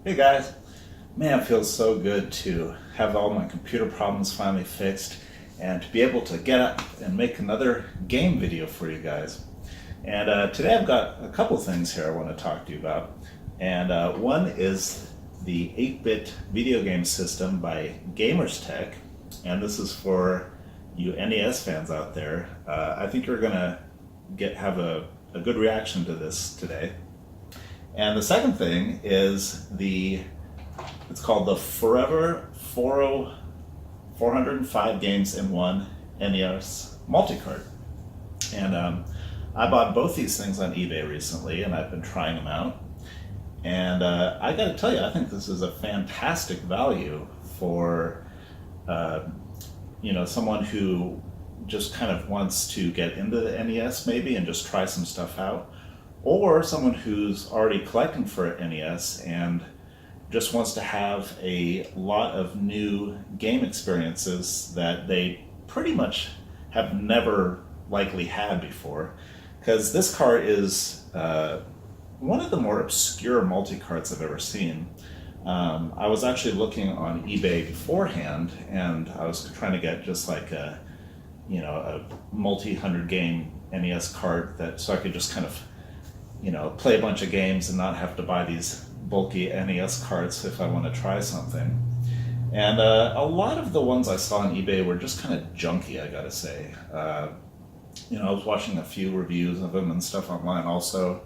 Hey guys, man, it feels so good to have all my computer problems finally fixed and to be able to get up and make another game video for you guys. And today I've got a couple things here I want to talk to you about. And one is the 8-bit video game system by Gamerz Tek. And this is for you NES fans out there. I think you're going to have a good reaction to this today. And the second thing is it's called the Forever 405 Games in One NES multicart. And I bought both these things on eBay recently, and I've been trying them out. And I got to tell you, I think this is a fantastic value for someone who just kind of wants to get into the NES maybe and just try some stuff out, or someone who's already collecting for NES and just wants to have a lot of new game experiences that they pretty much have never likely had before. Because this cart is one of the more obscure multi-carts I've ever seen. I was actually looking on eBay beforehand, and I was trying to get just like a multi-hundred game NES cart so I could just kind of play a bunch of games and not have to buy these bulky NES carts if I want to try something. And a lot of the ones I saw on eBay were just kind of junky, I gotta say. I was watching a few reviews of them and stuff online also.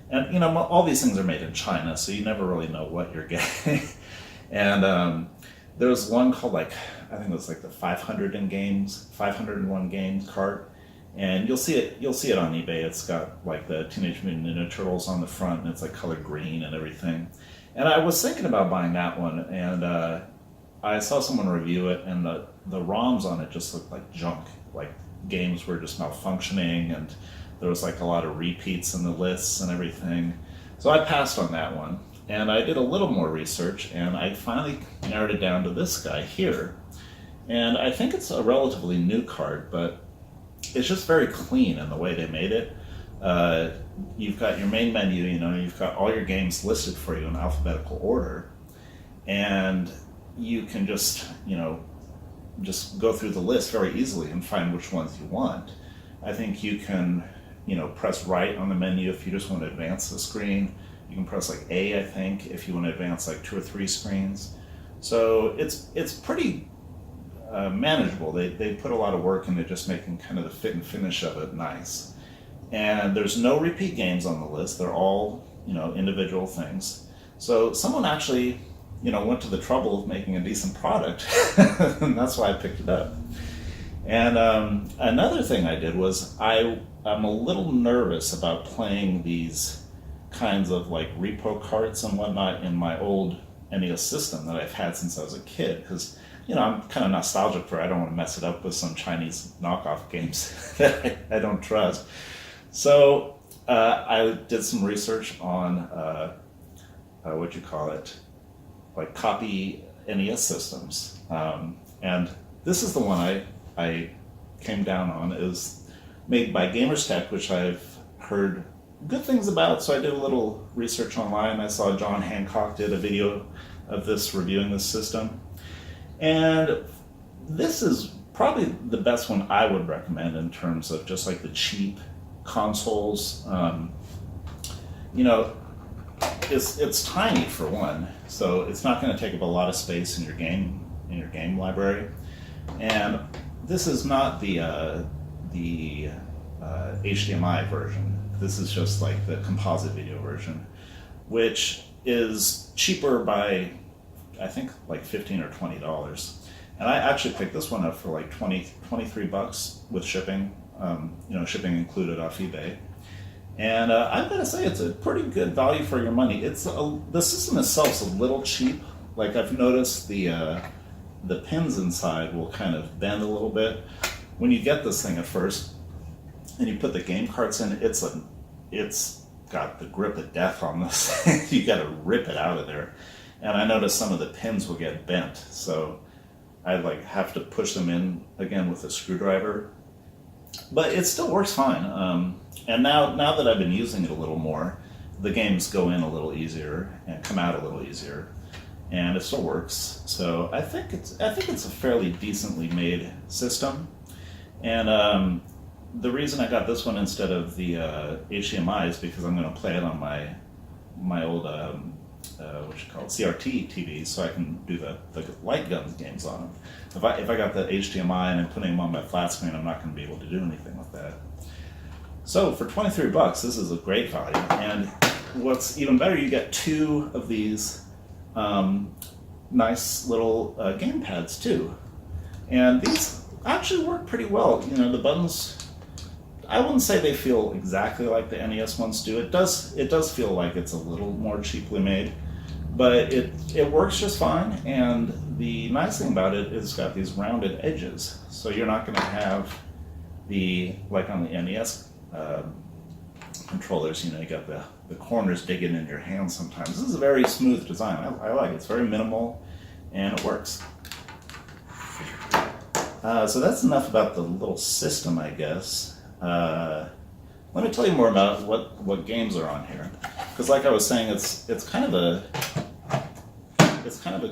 And all these things are made in China, so you never really know what you're getting. And there was one called I think it was like the 501 games cart. And you'll see it on eBay. It's got like the Teenage Mutant Ninja Turtles on the front, and it's like colored green and everything. And I was thinking about buying that one, and I saw someone review it, and the ROMs on it just looked like junk. Like games were just malfunctioning, and there was like a lot of repeats in the lists and everything. So I passed on that one, and I did a little more research, and I finally narrowed it down to this guy here. And I think it's a relatively new card, but it's just very clean in the way they made it. You've got your main menu, you've got all your games listed for you in alphabetical order, and you can just go through the list very easily and find which ones you want. I think you can, press right on the menu if you just want to advance the screen. You can press like A, I think, if you want to advance like 2 or 3 screens. So it's pretty manageable. They put a lot of work into just making kind of the fit and finish of it nice. And there's no repeat games on the list. They're all, individual things. So someone actually, went to the trouble of making a decent product, and that's why I picked it up. And another thing I did was I'm a little nervous about playing these kinds of like repo carts and whatnot in my old NES system that I've had since I was a kid, because I'm kind of nostalgic for it. I don't want to mess it up with some Chinese knockoff games that I don't trust. So I did some research on like copy NES systems, and this is the one I came down on. It was made by Gamerz Tek, which I've heard good things about. So I did a little research online. I saw John Hancock did a video of this reviewing this system. And this is probably the best one I would recommend in terms of just like the cheap consoles. It's tiny for one, so it's not going to take up a lot of space in your game library. And this is not the HDMI version. This is just like the composite video version, which is cheaper by I think like $15 or $20. And I actually picked this one up for like $23 with shipping, shipping included off eBay. And I've got to say, it's a pretty good value for your money. The system itself is a little cheap. Like I've noticed the pins inside will kind of bend a little bit. When you get this thing at first and you put the game carts in, it's got the grip of death on this thing. You got to rip it out of there. And I noticed some of the pins will get bent, so I have to push them in again with a screwdriver. But it still works fine. And now that I've been using it a little more, the games go in a little easier and come out a little easier, and it still works. So I think it's a fairly decently made system. And the reason I got this one instead of the HDMI is because I'm going to play it on my old CRT TV, so I can do the light gun games on them. If I got the HDMI and I'm putting them on my flat screen, I'm not going to be able to do anything with that. So for $23, this is a great value. And what's even better, you get 2 of these nice little game pads too. And these actually work pretty well. You know, the buttons, I wouldn't say they feel exactly like the NES ones do. It does feel like it's a little more cheaply made, but it works just fine. And the nice thing about it is it's got these rounded edges, so you're not going to have the, like on the NES controllers, you know, you got the corners digging in your hand sometimes. This is a very smooth design. I like it. It's very minimal, and it works. So that's enough about the little system, I guess. Let me tell you more about what games are on here, because like I was saying, it's kind of a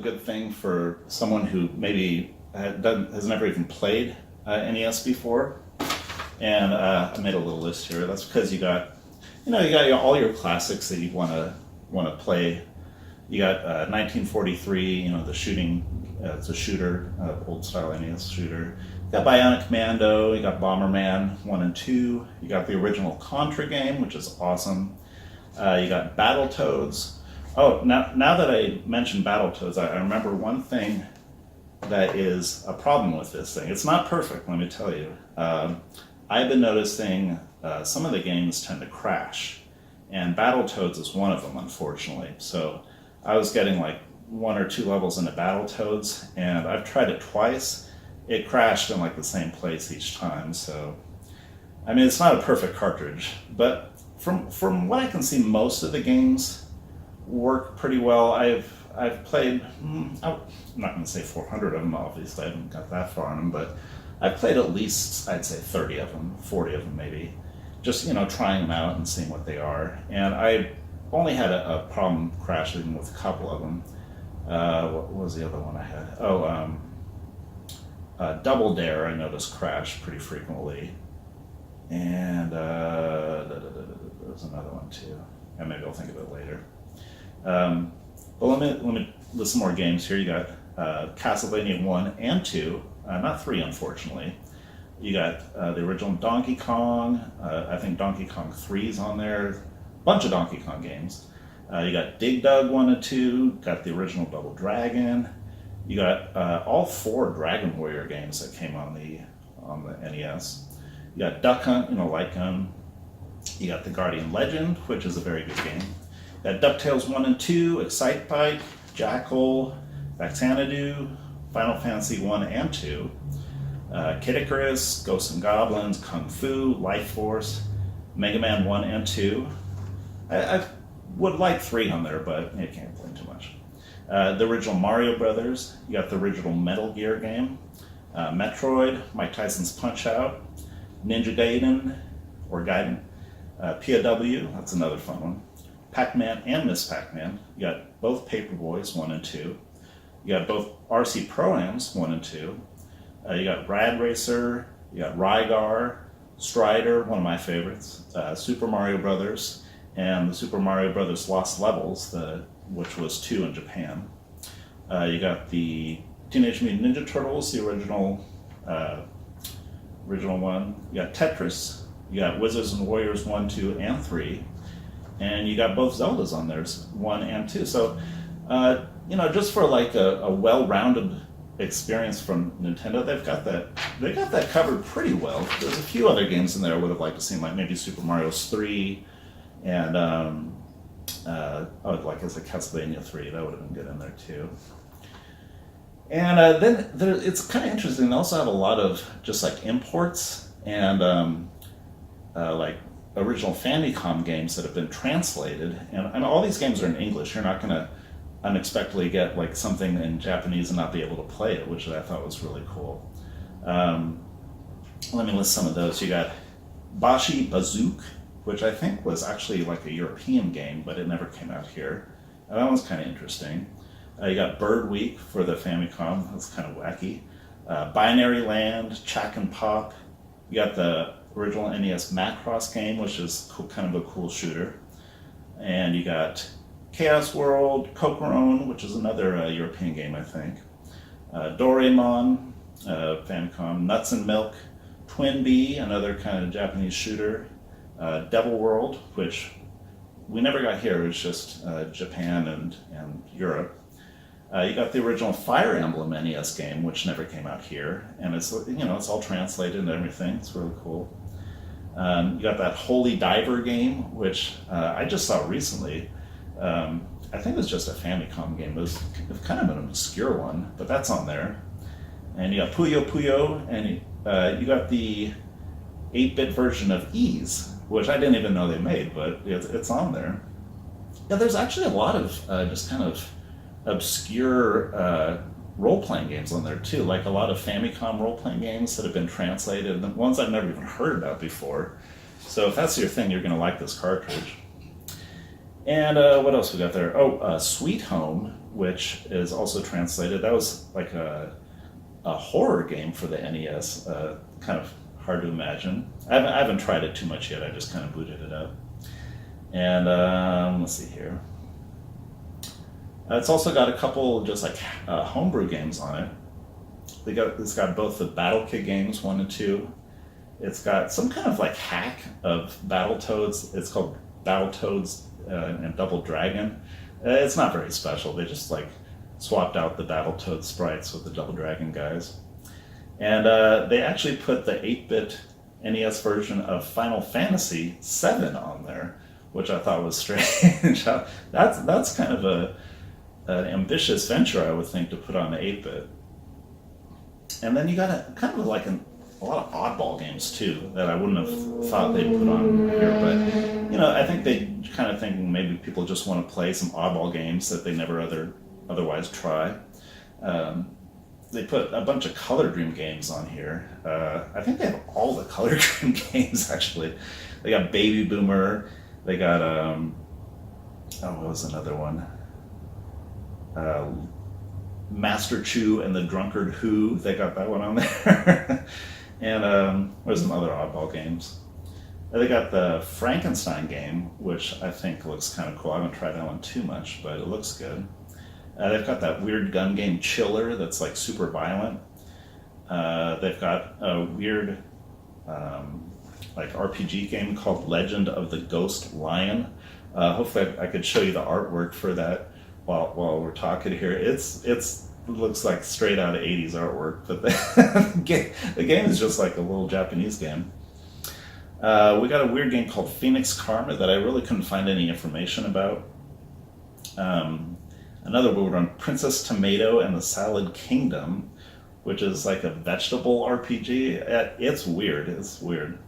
good thing for someone who maybe has never even played NES before. And I made a little list here. That's because you got all your classics that you want to play. You got 1943, you know, the shooting. It's a shooter, old style NES shooter. You got Bionic Commando. You got Bomberman 1 and 2. You got the original Contra game, which is awesome. You got Battletoads. Oh, now that I mentioned Battletoads, I remember one thing that is a problem with this thing. It's not perfect, let me tell you. I've been noticing some of the games tend to crash, and Battletoads is one of them, unfortunately. So I was getting like 1 or 2 levels into Battletoads, and I've tried it twice. It crashed in like the same place each time. So, I mean, it's not a perfect cartridge, but from what I can see, most of the games work pretty well. I've played, I'm not going to say 400 of them, obviously, I haven't got that far on them, but I've played at least, I'd say 30 of them, 40 of them maybe, just, you know, trying them out and seeing what they are. And I only had a problem crashing with a couple of them. What was the other one I had? Double Dare, I noticed crashed pretty frequently. And there was another one too. And maybe I'll think of it later. But let me list some more games here. You got Castlevania 1 and 2, not 3 unfortunately. You got the original Donkey Kong. I think Donkey Kong 3 is on there. Bunch of Donkey Kong games. You got Dig Dug 1 and 2. Got the original Double Dragon. You got all 4 Dragon Warrior games that came on the NES. You got Duck Hunt, you know, light gun. You got The Guardian Legend, which is a very good game. You got DuckTales 1 and 2, Excite Bike, Jackal, Xanadu, Final Fantasy 1 and 2, Kid Icarus, Ghosts and Goblins, Kung Fu, Life Force, Mega Man 1 and 2. I would like 3 on there, but you can't complain too much. The original Mario Brothers, you got the original Metal Gear game, Metroid, Mike Tyson's Punch-Out, Ninja Gaiden, or Gaiden, POW, that's another fun one, Pac-Man and Miss Pac-Man. You got both Paperboys 1 and 2. You got both RC Pro-Ams 1 and 2. You got Rad Racer, you got Rygar, Strider, one of my favorites, Super Mario Brothers, and the Super Mario Brothers Lost Levels, which was 2 in Japan. You got the Teenage Mutant Ninja Turtles, the original one. You got Tetris. You got Wizards and Warriors 1, 2, and 3. And you got both Zeldas on there, 1 and 2. So, you know, just for like a well-rounded experience from Nintendo, they got that covered pretty well. There's a few other games in there I would have liked to see, like maybe Super Mario 3, and like as a Castlevania 3, that would have been good in there too. And then it's kind of interesting. They also have a lot of just like imports and like original Famicom games that have been translated. And all these games are in English. You're not going to unexpectedly get like something in Japanese and not be able to play it, which I thought was really cool. Let me list some of those. You got Bashi Bazook, which I think was actually like a European game, but it never came out here. That one's kind of interesting. You got Bird Week for the Famicom. That's kind of wacky. Binary Land, Chack and Pop. You got the original NES Macross game, which is kind of a cool shooter. And you got Chaos World, Kokoron, which is another European game, I think. Doraemon, Famicom. Nuts and Milk. Twin Bee, another kind of Japanese shooter. Devil World, which we never got here. It was just Japan and Europe. You got the original Fire Emblem NES game, which never came out here, and it's it's all translated and everything. It's really cool. You got that Holy Diver game, which I just saw recently. I think it was just a Famicom game. It was kind of an obscure one, but that's on there. And you got Puyo Puyo, and you got the 8-bit version of Ys, which I didn't even know they made, but it's on there. Yeah, there's actually a lot of just kind of obscure role-playing games on there too, like a lot of Famicom role-playing games that have been translated, and ones I've never even heard about before. So if that's your thing, you're going to like this cartridge. And what else we got there? Oh, Sweet Home, which is also translated. That was like a horror game for the NES, kind of hard to imagine. I haven't tried it too much yet. I just kind of booted it up. And let's see here. It's also got a couple just like homebrew games on it. It's got both the Battle Kid games 1 and 2. It's got some kind of like hack of Battletoads. It's called Battletoads and Double Dragon. It's not very special. They just like swapped out the Battletoad sprites with the Double Dragon guys. And they actually put the 8-bit NES version of Final Fantasy VII on there, which I thought was strange. That's kind of an ambitious venture, I would think, to put on the 8-bit. And then you got kind of like a lot of oddball games too that I wouldn't have thought they'd put on here, but I think they kind of think maybe people just want to play some oddball games that they never otherwise try. They put a bunch of Color Dream games on here. I think they have all the Color Dream games actually. They got Baby Boomer. They got what was another one? Master Chew and the Drunkard Who. They got that one on there. And there's some other oddball games. They got the Frankenstein game, which I think looks kind of cool. I haven't tried that one too much, but it looks good. They've got that weird gun game Chiller that's like super violent. They've got a weird like RPG game called Legend of the Ghost Lion. Hopefully I could show you the artwork for that while we're talking here. It looks like straight out of 80s artwork, but the game is just like a little Japanese game. We got a weird game called Phoenix Karma that I really couldn't find any information about. Another weird one, Princess Tomato and the Salad Kingdom, which is like a vegetable RPG. It's weird.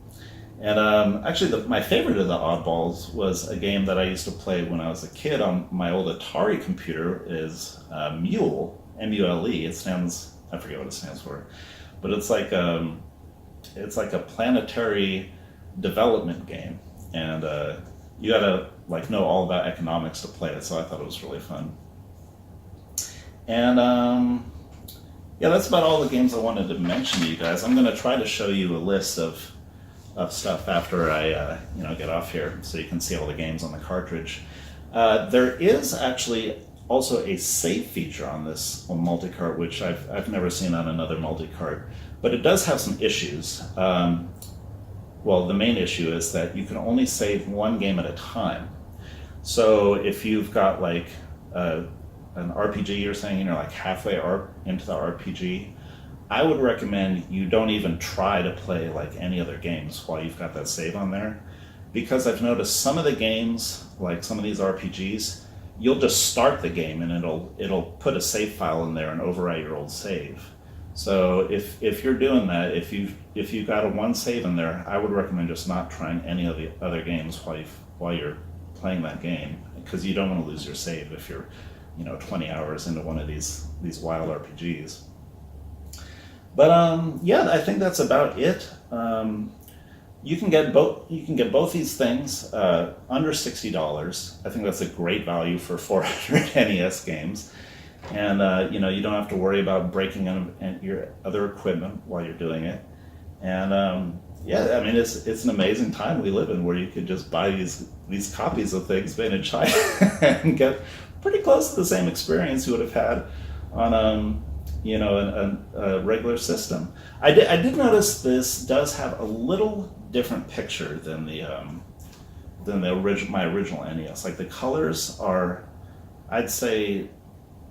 And actually, my favorite of the oddballs was a game that I used to play when I was a kid on my old Atari computer. Is m.u.l.e. M.u.l.e. It stands, I forget what it stands for, but it's like a planetary development game, and you gotta like know all about economics to play it. So I thought it was really fun. And yeah, that's about all the games I wanted to mention to you guys. I'm gonna try to show you a list of stuff after I get off here, so you can see all the games on the cartridge. There is actually also a save feature on this multicart, which I've never seen on another multicart, but it does have some issues. Well, the main issue is that you can only save one game at a time. So if you've got like an RPG you're saying, and you're like halfway into the RPG, I would recommend you don't even try to play like any other games while you've got that save on there, because I've noticed some of the games, like some of these RPGs, you'll just start the game and it'll put a save file in there and overwrite your old save. So if you're doing that, if you've got a one save in there, I would recommend just not trying any of the other games while you're playing that game, because you don't want to lose your save if you're 20 hours into one of these wild RPGs. But yeah, I think that's about it. you can get both. You can get both these things under $60. I think that's a great value for 400 NES games, and you don't have to worry about breaking your other equipment while you're doing it. And yeah, I mean it's an amazing time we live in where you could just buy these copies of things made in China and get pretty close to the same experience you would have had on a regular system. I did notice this does have a little different picture than my original NES. Like the colors are, I'd say,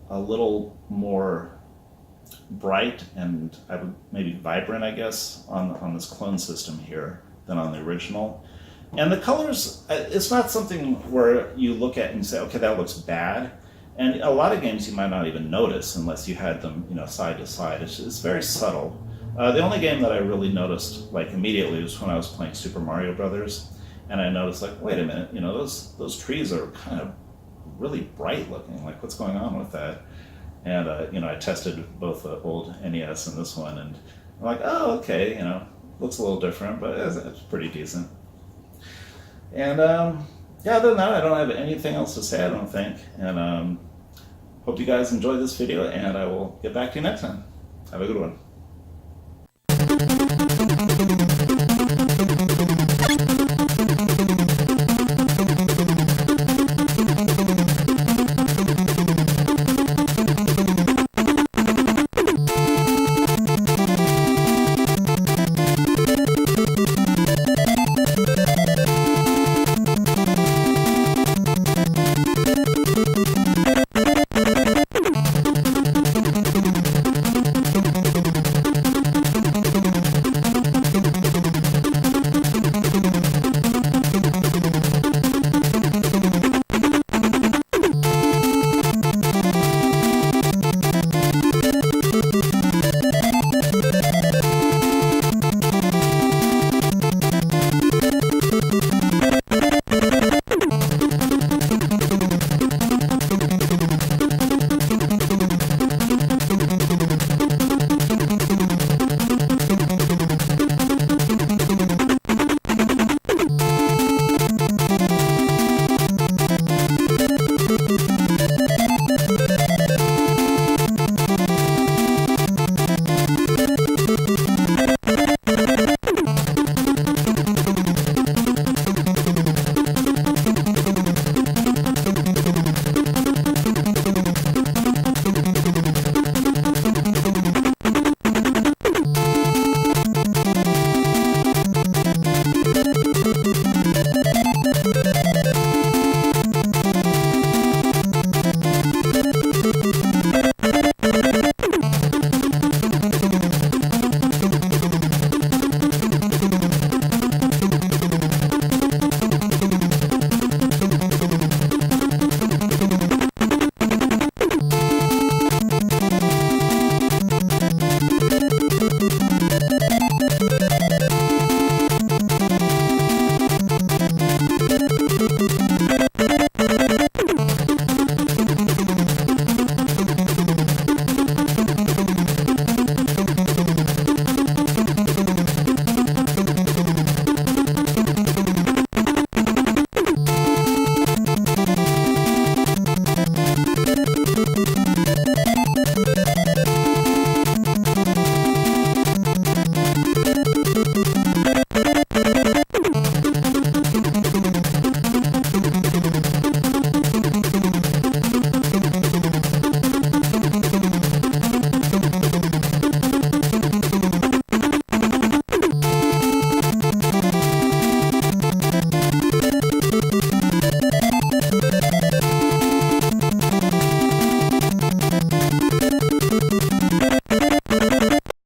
a little more bright and maybe vibrant, I guess, on this clone system here than on the original. And the colors, it's not something where you look at and say, okay, that looks bad. And a lot of games you might not even notice unless you had them, side to side. It's very subtle. The only game that I really noticed like immediately was when I was playing Super Mario Brothers, and I noticed like, wait a minute, those trees are kind of really bright looking. Like, what's going on with that? And I tested both the old NES and this one, and I'm like, oh, okay, looks a little different, but it's pretty decent. And yeah, other than that, I don't have anything else to say, I don't think. And hope you guys enjoyed this video, and I will get back to you next time. Have a good one.